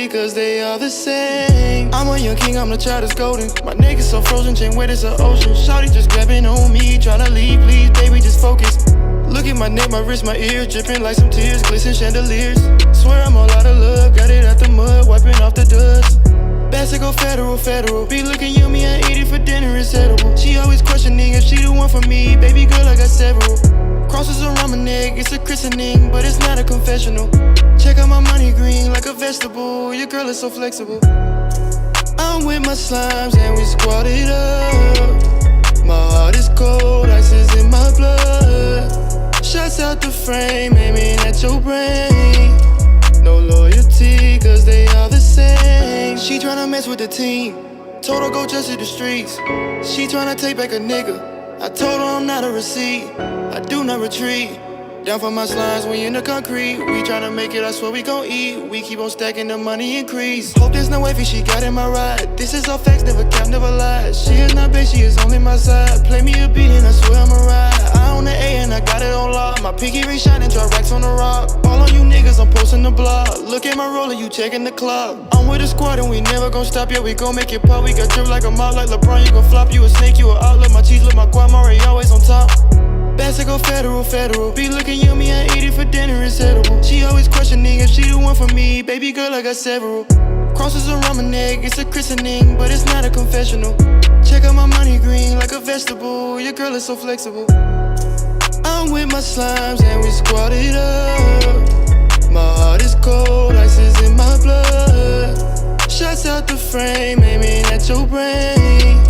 loyalty, cause they all the same. I'm a young king, I'm the child that's golden. My neck is so frozen, chain weight is an ocean. Shawty just grabbing on me, tryna leave, please, baby, just focus. Look at my neck, my wrist, my ears, dripping like some tears, glisten chandeliers. Swear I'm all out of love, got it out the mud, wiping off the dust. Best to go federal, federal. Be looking yummy, I eat it for dinner, it's edible. She always questioning if she the one for me, baby girl, I got several. Crosses around my neck, it's a christening, but it's not a confessional. Check out my money green like a vegetable, your girl is so flexible. I'm with my slimes and we squat it up. My heart is cold, ice is in my blood. Shots out the frame, aiming at your brain. No loyalty, cause they all the same. She tryna mess with the team, told her go just to the streets. She tryna take back a nigga, I told her I'm not a receipt. I do not retreat, down for my slimes, we in the concrete. We tryna make it, I swear we gon' eat. We keep on stacking, the money increase. Hope there's no wavy, she got in my ride. This is all facts, never cap, never lie. She is not bait, she is only my side. Play me a beat and I swear I'ma ride. I own the A and I got it on lock. My pinky ring shining, drop racks on the rock. All on you niggas, I'm posting the blog. Look at my roller, you checking the clock. I'm with the squad and we never gon' stop. Yeah, we gon' make it pop. We got drip like a mop, like LeBron, you gon' flop. You a snake, you a outlet. My cheese, look my Kamari, always on top. Best to go federal, federal. Be looking yummy, I eat it for dinner, it's edible. She always questioning if she the one for me, baby girl, I got several. Crosses around my neck, it's a christening, but it's not a confessional. Check out my money green like a vegetable, your girl is so flexible. I'm with my slimes and we squat it up. My heart is cold, ice is in my blood. Shots out the frame, aiming at your brain.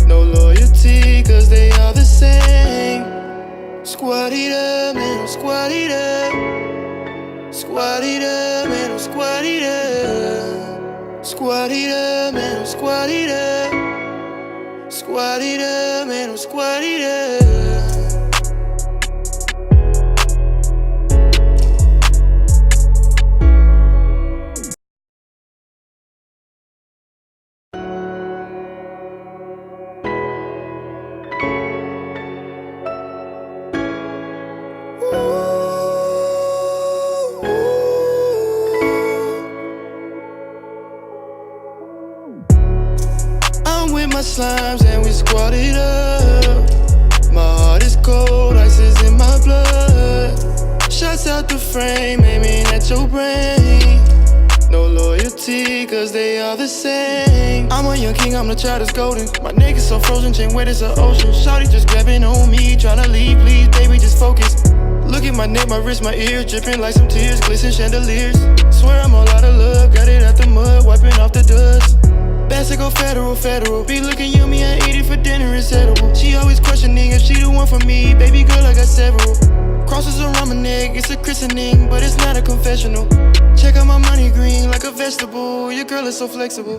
No loyalty, cause they all the same. Squat it up, man, I'm squat it up. Squat it up, man, I'm squat it up. Squat it up, man, I'm squat it up. Squat it up, man, I'm squat it up. I'm with my slimes and we squat it up. My heart is cold, ice is in my blood. Shots out the frame, aiming at your brain. No loyalty, cause they all the same. I'm a young king, I'm the child that's golden. My neck is so frozen, chain weight is an ocean. Shawty just grabbing on me, tryna leave, please, baby, just focus. Look at my neck, my wrist, my ears, dripping like some tears, glisten chandeliers. Swear I'm all out of love, got it out the mud, wiping off the dust. Best to go federal, federal. Be looking yummy, I eat it for dinner, it's edible. She always questioning if she the one for me, baby girl, I got several. Crosses around my neck, it's a christening, but it's not a confessional. Check out my money green like a vegetable, your girl is so flexible.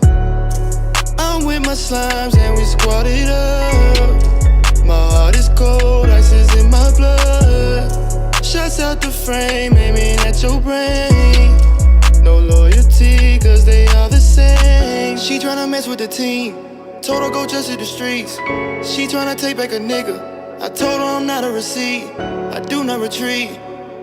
I'm with my slimes and we squat it up. My heart is cold, ice is in my blood. Shots out the frame, aiming at your brain. No loyalty, cause they all the same. She tryna mess with the team, told her go just to the streets. She tryna take back a nigga, I told her I'm not a receipt. I do not retreat,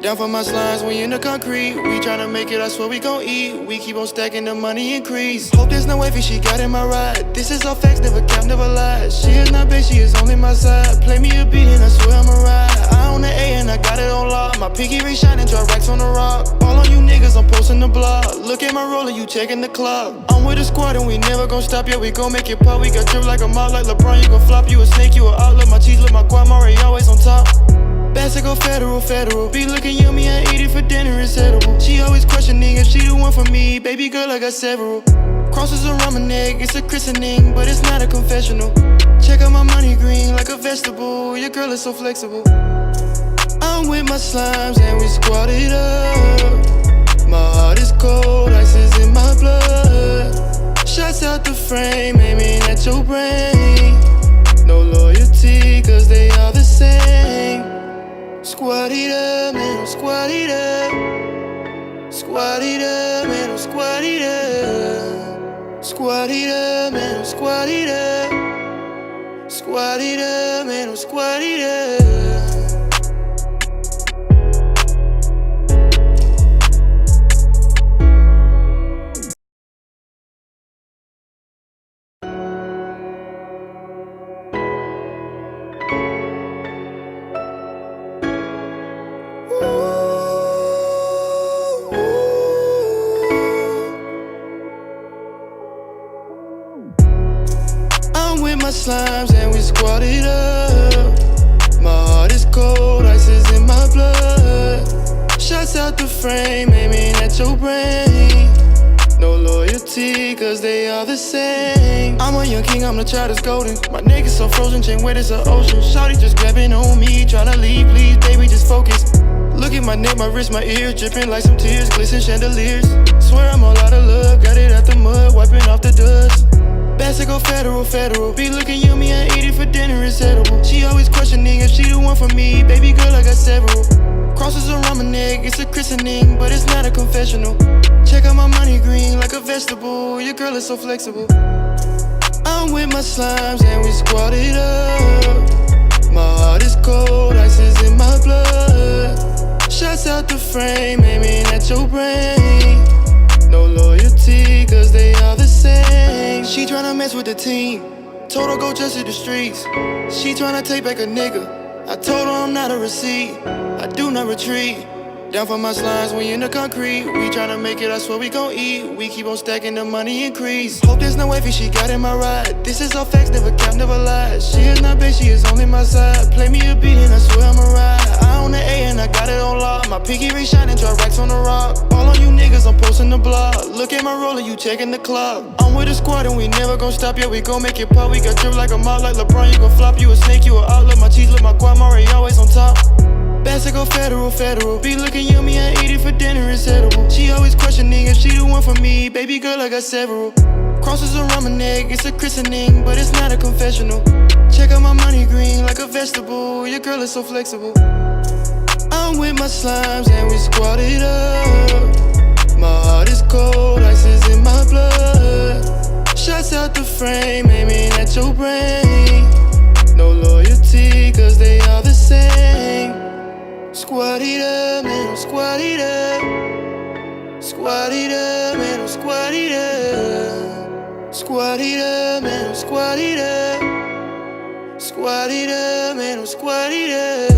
down for my slimes, we in the concrete. We tryna make it, I swear we gon' eat. We keep on stacking, the money increase. Hope there's no wavy, she got in my ride. This is all facts, never cap, never lie. She is not bait, she is only my side. Play me a beat and I swear I'ma ride. I own the A and I got it on lock. My pinky ring shining, drop racks on the rock. All on you niggas, I'm posting the blog. Look at my roller, you checking the clock. I'm with the squad and we never gon' stop. Yeah, we gon' make it pop. We got drip like a mop, like LeBron, you gon' flop. You a snake, you a outlet. My cheese, look my Kamari, always on top. Best to go federal, federal. Be looking yummy, I eat it for dinner, it's edible. She always questioning if she the one for me, baby girl, I got several. Crosses around my neck, it's a christening, but it's not a confessional. Check out my money green like a vegetable, your girl is so flexible. I'm with my slimes and we squat it up. My heart is cold, ice is in my blood. Shots out the frame, aiming at your brain. No loyalty, cause they all the same. Squat it up, man, I'm squat it up. Squat it up, man, I'm squat it up. Squat it up, man, I'm squat it up. Squat it up, man, I'm squat it up. slimes and we squat it up. My heart is cold, ice is in my blood. Shots out the frame, aiming at your brain. No loyalty, cause they are the same. I'm a young king, I'm the child that's golden. My neck is so frozen, chain weight is an ocean. Shawty just grabbing on me, tryna leave, please, baby, just focus. Look at my neck, my wrist, my ears, dripping like some tears, glisten chandeliers. Swear I'm all out of love, got it out the mud, wiping off the dust. Best to go federal, federal. Be looking yummy, I eat it for dinner, it's edible. She always questioning if she the one for me, baby girl, I got several. Crosses around my neck, it's a christening, but it's not a confessional. Check out my money green like a vegetable, your girl is so flexible. I'm with my slimes and we squat it up. My heart is cold, ice is in my blood. Shots out the frame, aiming at your brain. No loyalty, cause they are the same. She tryna mess with the team, told her go just to the streets. She tryna take back a nigga, I told her I'm not a receipt. I do not retreat. Down for my slimes, we in the concrete. We tryna make it, I swear we gon' eat. We keep on stacking, the money increase. Hope there's no wavy, she got in my ride. This is all facts, never cap, never lie. She is not bait, she is only my side. Play me a beat and I swear I'ma ride. I own the A and I got it on lock. My pinky ring shining, drop racks on the rock. All on you niggas, I'm posting the blog. Look at my roller, you checking the clock. I'm with the squad and we never gon' stop. Yeah, we gon' make it pop. We got drip like a mop, like LeBron, you gon' flop. You a snake, you a outlet. My cheese, look my Kamari, always on top. Best to go federal, federal. Be looking yummy, I eat it for dinner, it's edible. She always questioning if she the one for me, baby girl, I got several. Crosses around my neck, it's a christening, but it's not a confessional. Check out my money green like a vegetable, your girl is so flexible. I'm with my slimes and we squat it up. My heart is cold, ice is in my blood. Shots out the frame, aiming at your brain. No loyalty, cause they are the same. Squat it up, man, I'm squat it up. Squat it up, man, I'm squat it up. Squat it up, man, I'm squat it up. Squat it up, man, I'm squat it up.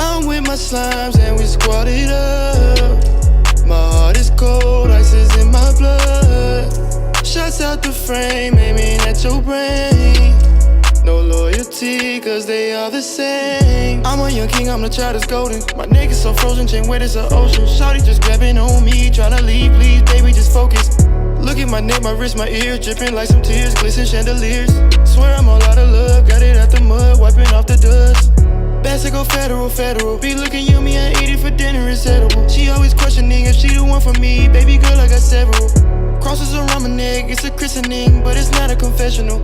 I'm with my slimes and we squat it up. My heart is cold, ice is in my blood. Shots out the frame, aiming at your brain. No loyalty, cause they are the same. I'm a young king, I'm the child that's golden. My neck is so frozen, chain weight is an ocean. Shawty just grabbing on me, tryna leave, please, baby, just focus. Look at my neck, my wrist, my ears, dripping like some tears, glisten chandeliers. Swear I'm all out of love, got it out the mud, wiping off the dust. Best to go federal, federal. Be looking yummy, I eat it for dinner, it's edible. She always questioning if she the one for me, baby girl, I got several. Crosses around my neck, it's a christening, but it's not a confessional.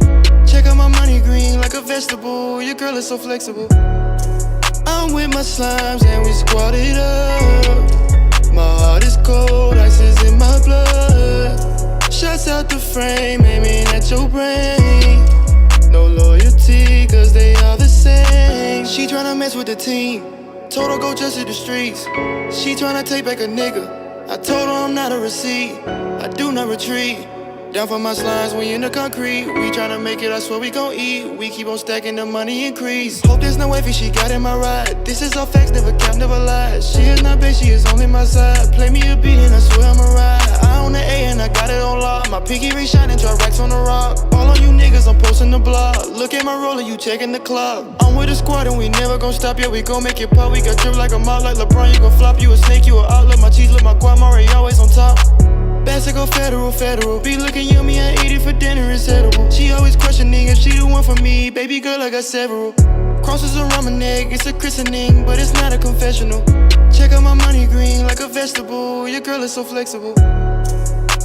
Check out my money green like a vegetable, your girl is so flexible. I'm with my slimes and we squat it up. My heart is cold, ice is in my blood. Shots out the frame, aiming at your brain. No loyalty, cause they are the same. She tryna mess with the team, told her go just to the streets. She tryna take back a nigga, I told her I'm not a receipt. I do not retreat. Down for my slimes, we in the concrete. We tryna make it, I swear we gon' eat. We keep on stacking, the money increase. Hope there's no wavy, she got in my ride. This is all facts, never cap, never lie. She is not bait, she is only my side. Play me a beat and I swear I'ma ride. I own the A and I got it on lock. My pinky ring shining, drop racks on the rock. All on you niggas, I'm posting the blog. Look at my roller, you checking the clock. I'm with the squad and we never gon' stop. Yeah, we gon' make it pop. We got drip like a mop, like LeBron, you gon' flop. You a snake, you a outlet. My cheese, look my Kamari, always on top. Best to go federal, federal. Be looking yummy, I eat it for dinner, it's edible. She always questioning if she the one for me, baby girl, I got several. Crosses around my neck, it's a christening, but it's not a confessional. Check out my money green like a vegetable, your girl is so flexible.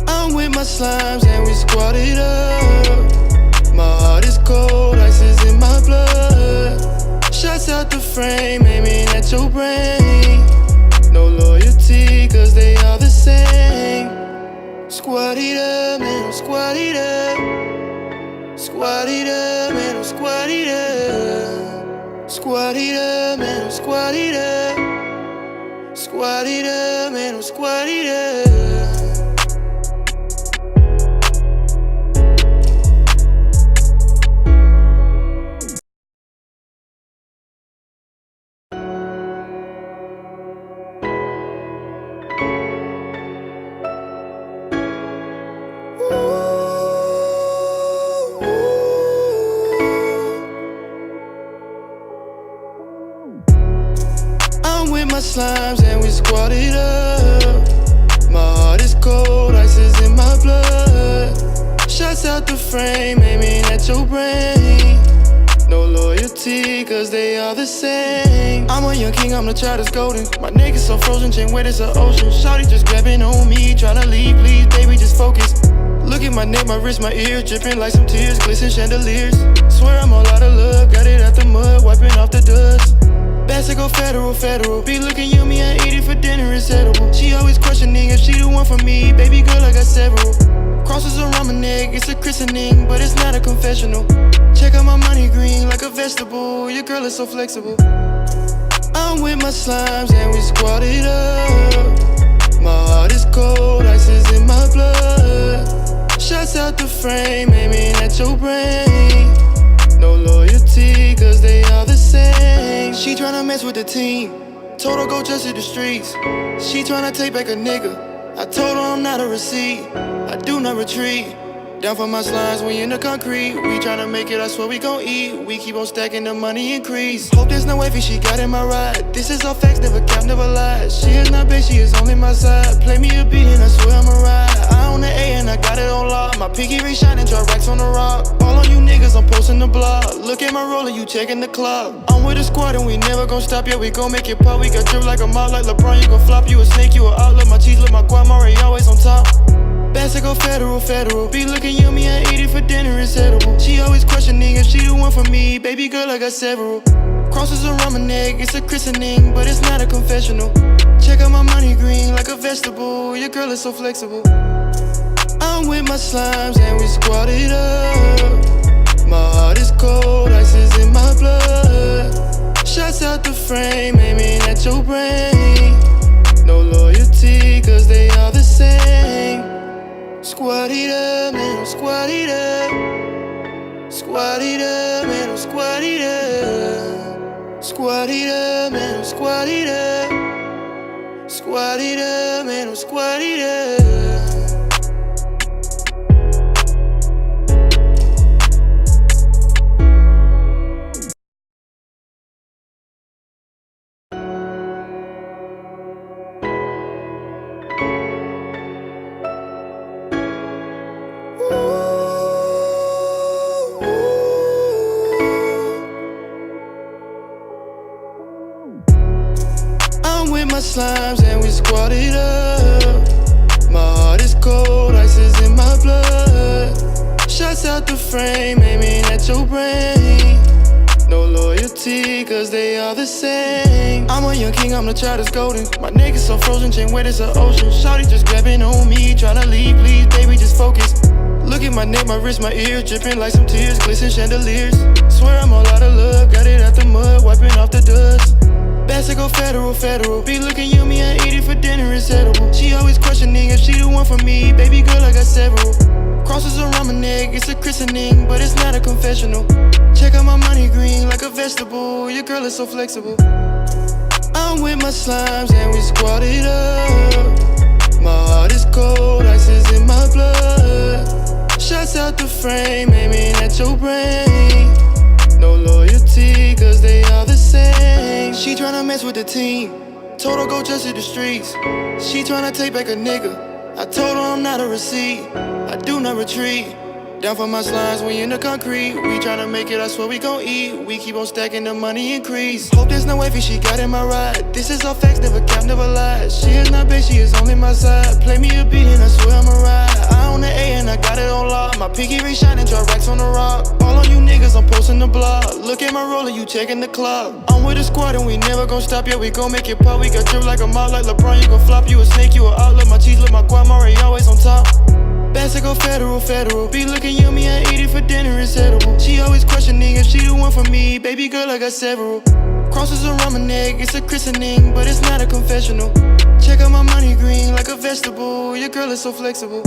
I'm with my slimes and we squat it up. My heart is cold, ice is in my blood. Shots out the frame, aiming at your brain. No loyalty, cause they are the same. Squat it up, man, I'm squat it up. Squat it up, man, I'm squat it up. Squat it up, man, I'm squat it up. it up, man, I'm squat it up. I'm with my slimes and we squat it up. My heart is cold, ice is in my blood. Shots out the frame, aiming at your brain. No loyalty, cause they are the same. I'm a young king, I'm the child that's golden. My niggas so frozen, chain weight is an ocean. Shawty just grabbing on me, tryna leave, please, baby, just focus. Look at my neck, my wrist, my ear, dripping like some tears, glisten chandeliers. Swear I'm all out of luck, got it out the mud, wiping off the dust. Best to go federal, federal. Be looking yummy, I eat it for dinner, it's edible. She always questioning if she the one for me. Baby girl, I got several. Crosses around my neck, it's a christening, but it's not a confessional. Check out my money green like a vegetable. Your girl is so flexible. I'm with my slimes and we squat it up. My heart is cold, ice is in my blood. Shots out the frame, aiming at your brain. No loyalty, cause they are the same. She tryna mess with the team, told her go just hit the streets. She tryna take back a nigga, I told her I'm not a receipt. I do not retreat, down for my slimes, we in the concrete. We tryna make it, I swear we gon' eat. We keep on stacking, the money increase. Hope there's no wavy, she got in my ride. This is all facts, never cap, never lied. She is not big, she is only my side. Play me a beat and I swear I'm a ride. I own the A and I got it on lock. My pinky ring shining, drop racks on the rock. All on you niggas, I'm posting the blog. Look at my roller, you checking the clock. I'm with a squad and we never gon' stop. Yeah, we gon' make it pop. We got drip like a mop, like LeBron, you gon' flop. You a snake, you a outlet. My cheese, look, my Kamari always on top. Best to go federal, federal. Be looking yummy, I eat it for dinner, it's edible. She always questioning if she the one for me. Baby girl, I got several. Crosses around my neck, it's a christening, but it's not a confessional. Check out my money green like a vegetable. Your girl is so flexible. I'm with my slimes and we squat it up. My heart is cold, ice is in my blood. Shots out the frame, aiming at your brain. No loyalty, cause they are the same. Squat it up, man, I'm squat it up. Squat it up, man, I'm squat it up. Squat it up, man, I'm squat it up. Squat it up, man, I'm squat it up. I'm with my slimes and we squat it up. My heart is cold, ice is in my blood. Shots out the frame, aiming at your brain. No loyalty, cause they are the same. I'm a young king, I'm the child that's golden. My niggas so frozen, chain weight is an ocean. Shawty just grabbing on me, tryna leave, please, baby, just focus. Look at my neck, my wrist, my ear, dripping like some tears, glisten chandeliers. Swear I'm all out of luck, got it out the mud, wiping off the dust. Best to go federal, federal. Be looking yummy, I eat it for dinner, it's edible. She always questioning if she the one for me. Baby girl, I got several. Crosses around my neck, it's a christening, but it's not a confessional. Check out my money green like a vegetable. Your girl is so flexible. I'm with my slimes and we squat it up. My heart is cold, ice is in my blood. Shots out the frame, aiming at your brain. No loyalty, cause they are the same. She tryna mess with the team, told her go just hit the streets. She tryna take back a nigga, I told her I'm not a receipt. I do not retreat, down for my slimes, we in the concrete. We tryna make it, I swear we gon' eat. We keep on stacking, the money increase. Hope there's no wavy, she got in my ride. This is all facts, never cap, never lied. She is not big, she is only my side. Play me a beat and I swear I'm a ride. I own the A and I got it on lock. My pinky ring shining, drop racks on the rock. All on you niggas, I'm posting the blog. Look at my roller, you checking the clock. I'm with a squad and we never gon' stop. Yeah, we gon' make it pop. We got drip like a mop, like LeBron, you gon' flop. You a snake, you a outlet. My cheese, look, my Kamari always on top. Best to go federal, federal. Be looking yummy, I eat it for dinner, it's edible. She always questioning if she the one for me. Baby girl, I got several. Crosses around my neck, it's a christening, but it's not a confessional. Check a vegetable. Your girl is so flexible.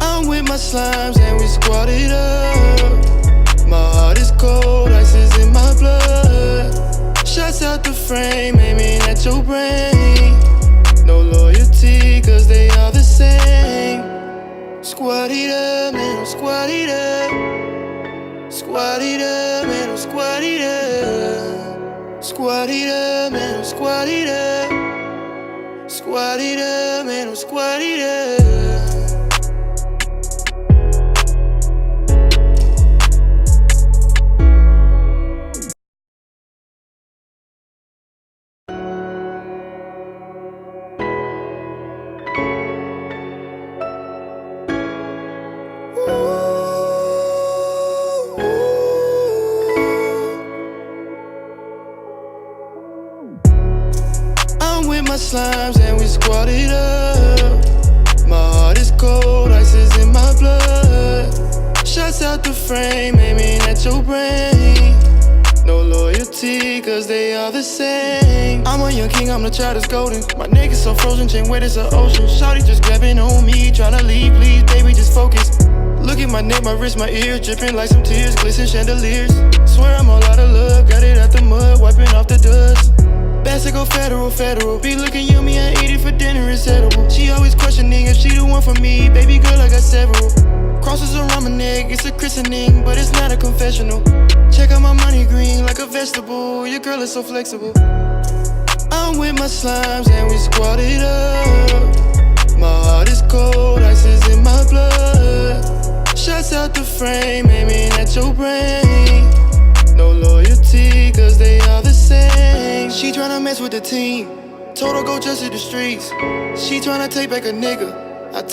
I'm with my slimes and we squat it up. My heart is cold, ice is in my blood. Shots out the frame, aiming at your brain. No loyalty, cause they are the same. Squat it up, man, I'm squat it up. Squat it up, man, I'm squat it up. Squat it up, man, I'm squat it up. Squat it up, man, I'm squat it up. I'm with my slimes and we squat it up. My heart is cold, ice is in my blood. Shots out the frame, aiming at your brain. No loyalty, cause they are the same. I'm a young king, I'm the child that's golden. My neck is so frozen, chain weight is an ocean. Shawty just grabbing on me, tryna leave, please, baby, just focus. Look at my neck, my wrist, my ears, dripping like some tears, glisten chandeliers. Swear I'm all out of love, got it out the mud, wiping off the dust. Best to go federal, federal. Be looking yummy and eat it for dinner, it's edible. She always questioning if she the one for me. Baby girl, I got several. Crosses around my neck, it's a christening, but it's not a confessional. Check out my money green like a vegetable. Your girl is so flexible. I'm with my slimes and we squat it up. My heart is cold, ice is in my blood. Shots out the frame, aiming at your brain. No loyalty, cause they are the same. She tryna mess with the team, told her go just hit the streets. She tryna take back a nigga, I told